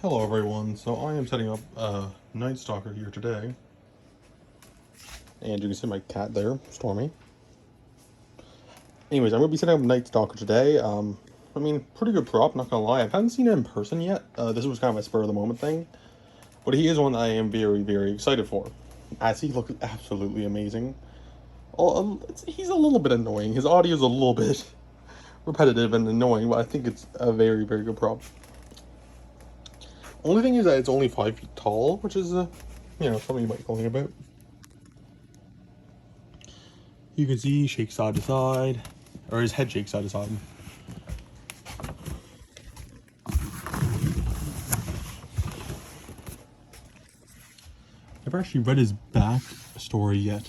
Hello everyone, so I am setting up Nightstalker here today. And you can see my cat there, Stormy. Anyways, I'm going to be setting up Nightstalker today. I mean, pretty good prop, not gonna lie. I haven't seen it in person yet. This was kind of a spur of the moment thing. But he is one that I am very, very excited for. As he looks absolutely amazing. He's a little bit annoying. His audio is a little bit repetitive and annoying, but I think it's a very, very good prop. Only thing is that it's only 5 feet tall, which is, something you might complain about. You can see he shakes side to side, or his head shakes side to side. I've actually read his back story yet.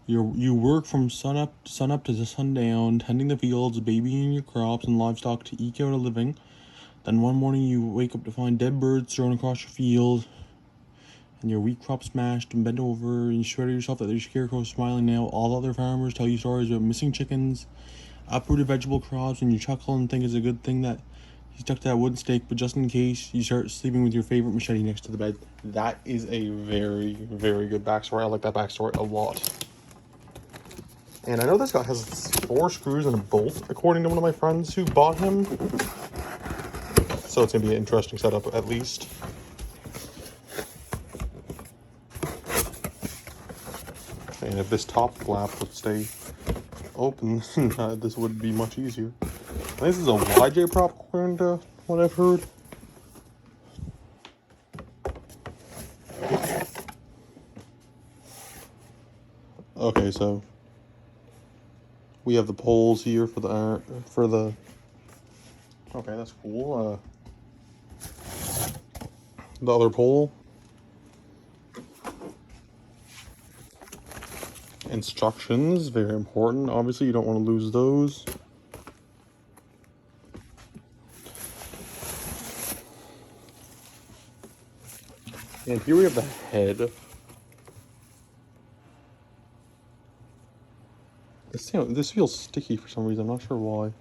You work from sunup to sundown, tending the fields, babying your crops and livestock to eke out a living. Then one morning you wake up to find dead birds thrown across your field, and your wheat crop smashed and bent over, and you swear to yourself that there's scarecrows smiling now. All other farmers tell you stories about missing chickens, uprooted vegetable crops, and you chuckle and think it's a good thing that he stuck to that wooden stake, but just in case, you start sleeping with your favorite machete next to the bed. That is a very, very good backstory. I like that backstory a lot. And I know this guy has 4 screws and a bolt, according to one of my friends who bought him. So it's going to be an interesting setup, at least. And if this top flap would stay open, this would be much easier. This is a YJ prop, according to what I've heard. Okay, so we have the poles here for the. Okay, that's cool. The other pole. Instructions, very important. Obviously, you don't want to lose those. And here we have the head. This feels sticky for some reason. I'm not sure why.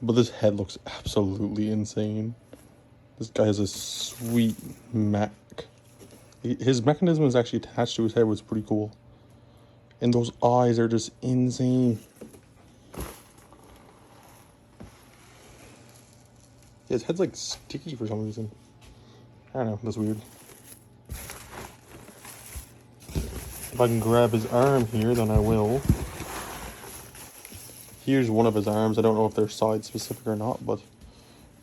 But this head looks absolutely insane. This guy has a sweet mech. His mechanism is actually attached to his head, was pretty cool. And those eyes are just insane. His head's like sticky for some reason. I don't know, that's weird. If I can grab his arm here, then I will. Here's one of his arms. I don't know if they're side specific or not, but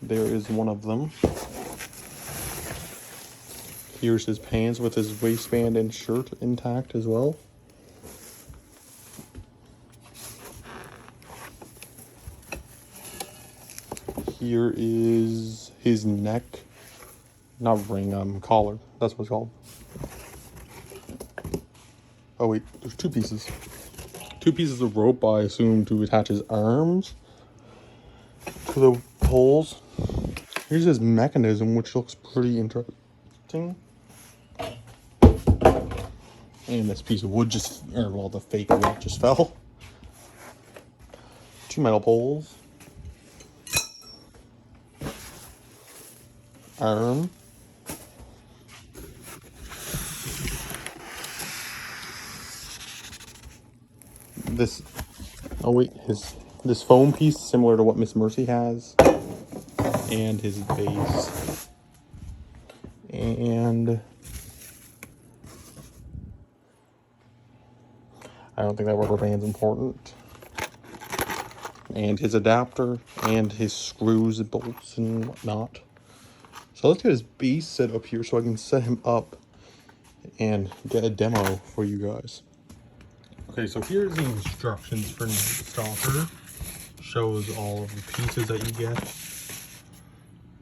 there is one of them. Here's his pants with his waistband and shirt intact as well. Here is his neck, not ring, collar. That's what it's called. Oh wait, there's 2 pieces. 2 pieces of rope, I assume, to attach his arms to the poles. Here's his mechanism, which looks pretty interesting. And this piece of wood the fake wood just fell. 2 metal poles. Arm. This foam piece, similar to what Miss Mercy has. And his base. And I don't think that rubber band's important. And his adapter, and his screws and bolts and whatnot. So let's get his base set up here so I can set him up and get a demo for you guys. Okay, so here's the instructions for Nightstalker. Shows all of the pieces that you get.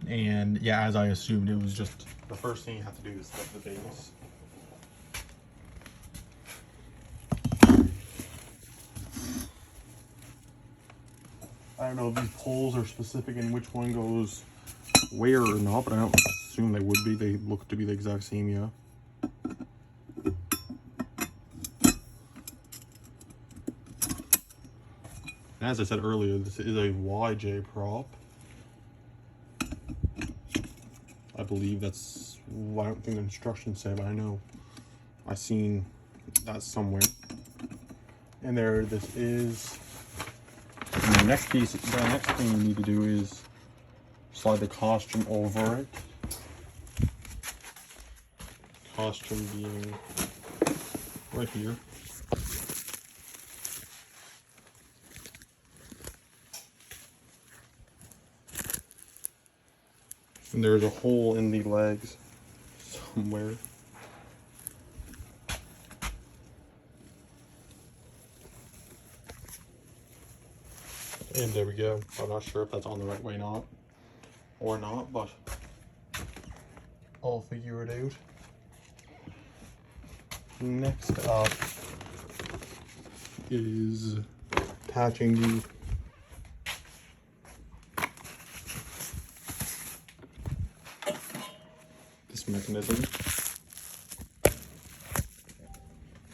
And yeah, as I assumed, it was just the first thing you have to do is set the base. I don't know if these poles are specific in which one goes where or not, but I don't assume they would be. They look to be the exact same, yeah. And as I said earlier, this is a YJ prop. I believe that's, well, I don't think the instructions say, but I know I've seen that somewhere. And there this is. And the next thing you need to do is slide the costume over it. Costume being right here. And there's a hole in the legs somewhere. And there we go. I'm not sure if that's on the right way or not, but I'll figure it out. Next up is attaching this mechanism,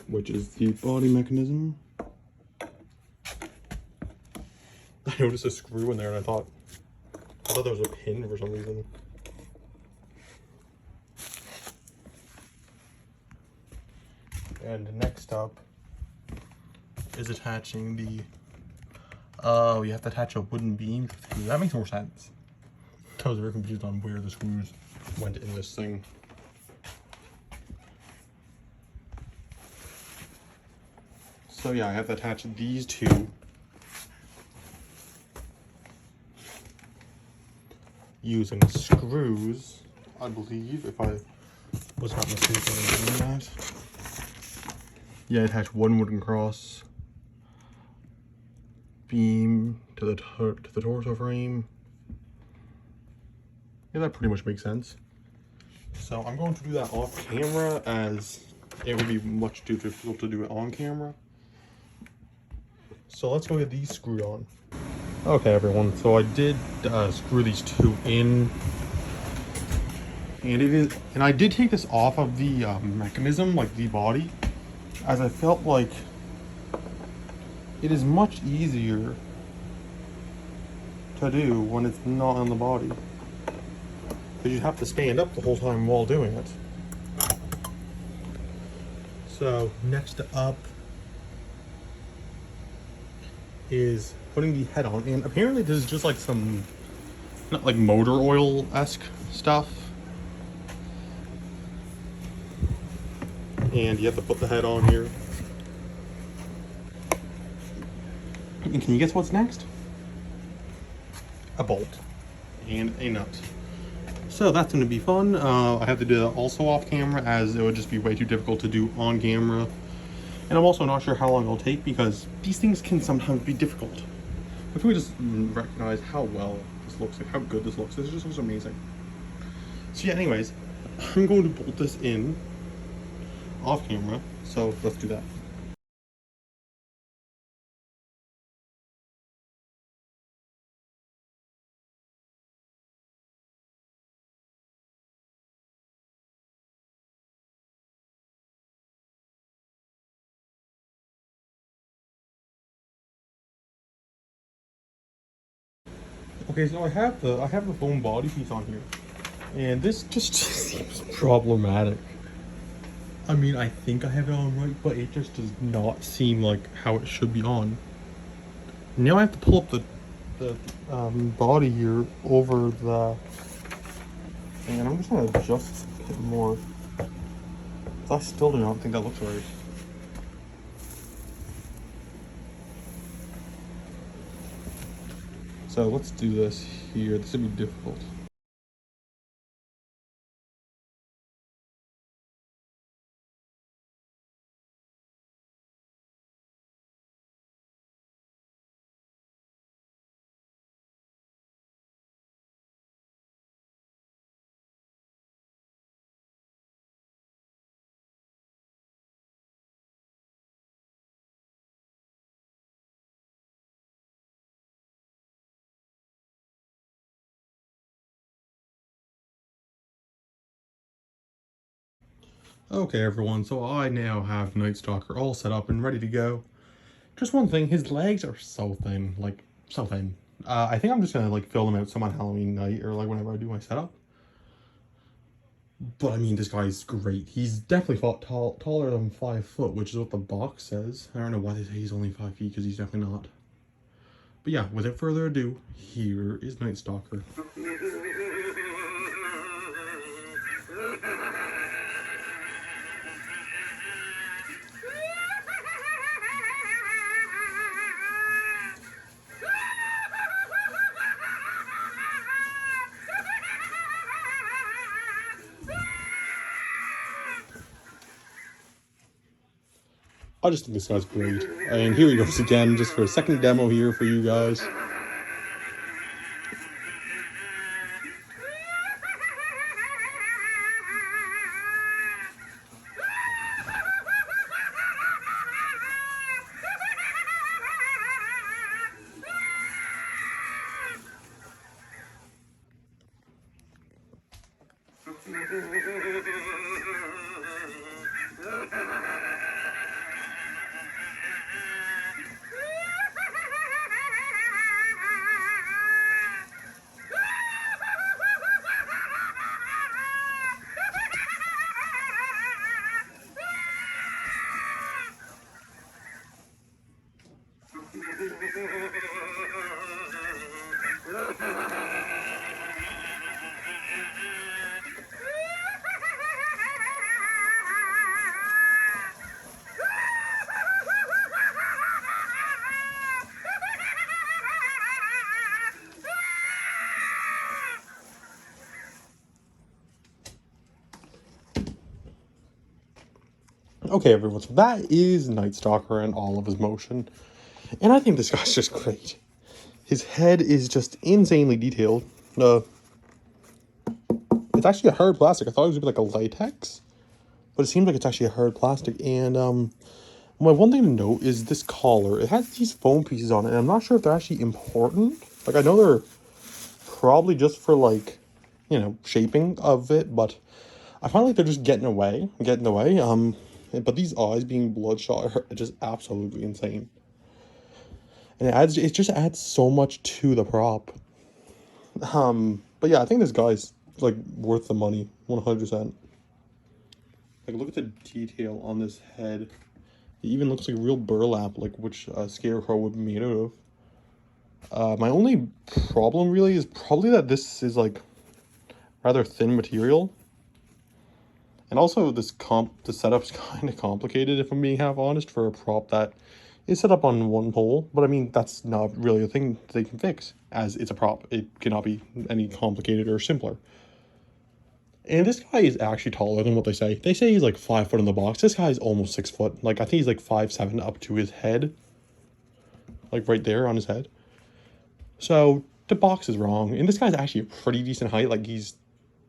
which is the body mechanism. I noticed a screw in there and I thought there was a pin for some reason. And next up is attaching the, oh, you have to attach a wooden beam. That makes more sense. I was very confused on where the screws went in this thing. So yeah, I have to attach these two using screws, I believe, if I was not mistaken in doing that. Yeah, I attach one wooden cross beam to the torso frame. Yeah, that pretty much makes sense. So I'm going to do that off camera, as it would be much too difficult to do it on camera. So let's go get these screwed on. Okay, everyone. So I did screw these two in, and I did take this off of the mechanism, like the body, as I felt like it is much easier to do when it's not on the body, because you have to stand up the whole time while doing it. So next up is putting the head on, and apparently this is just like some, not like motor oil-esque stuff, and you have to put the head on here. And can you guess what's next? A bolt and a nut. So that's going to be fun. I have to do that also off camera, as it would just be way too difficult to do on camera. And I'm also not sure how long it'll take, because these things can sometimes be difficult. If we just recognize how well this looks, like how good this looks, this just looks amazing. So yeah, anyways, I'm going to bolt this in off camera, so let's do that. Okay, so I have the foam body piece on here, and this just seems problematic. I mean, I think I have it on right, but it just does not seem like how it should be on. Now I have to pull up the body here over the, and I'm just gonna adjust it more. I still do not think that looks right. So let's do this here. This would be difficult. Okay, everyone, so I now have Nightstalker all set up and ready to go. Just one thing, his legs are so thin, like, so thin. I think I'm just gonna, like, fill them out some on Halloween night, or, like, whenever I do my setup. But I mean, this guy's great. He's definitely taller than 5 foot, which is what the box says. I don't know why they say he's only 5 feet, because he's definitely not. But yeah, without further ado, here is Nightstalker. I just think this guy's great. And here he goes again, just for a second demo here for you guys. Okay, everyone, so that is Nightstalker and all of his motion. And I think this guy's just great. His head is just insanely detailed. It's actually a hard plastic. I thought it was going to be like a latex, but it seems like it's actually a hard plastic. And my one thing to note is this collar. It has these foam pieces on it, and I'm not sure if they're actually important. Like, I know they're probably just for, like, you know, shaping of it, but I find like they're just getting in the way. But these eyes being bloodshot are just absolutely insane. And it just adds so much to the prop. But yeah, I think this guy's like worth the money, 100%. Like, look at the detail on this head. It even looks like real burlap, like which a scarecrow would be made out of. My only problem really is probably that this is like rather thin material. And also the setup's kind of complicated, if I'm being half honest, for a prop that is set up on one pole. But I mean, that's not really a thing they can fix, as it's a prop. It cannot be any complicated or simpler. And this guy is actually taller than what they say. They say he's like 5 foot in the box. This guy is almost 6 foot. Like, I think he's like 5'7" up to his head. Like, right there on his head. So, the box is wrong. And this guy's actually a pretty decent height. Like,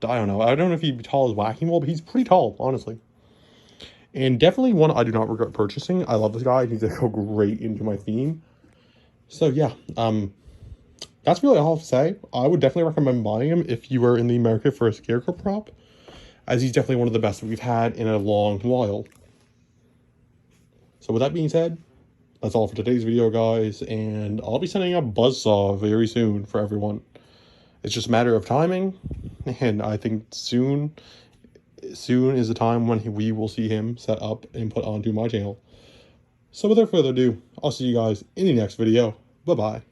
I don't know if he'd be tall as Whacking Wall, but he's pretty tall, honestly. And definitely one I do not regret purchasing. I love this guy. He's going to go great into my theme. So, yeah. That's really all I have to say. I would definitely recommend buying him if you are in the market for a scarecrow prop, as he's definitely one of the best that we've had in a long while. So with that being said, that's all for today's video, guys, and I'll be sending a buzzsaw very soon for everyone. It's just a matter of timing, and I think soon is the time when we will see him set up and put onto my channel. So without further ado, I'll see you guys in the next video. Bye-bye.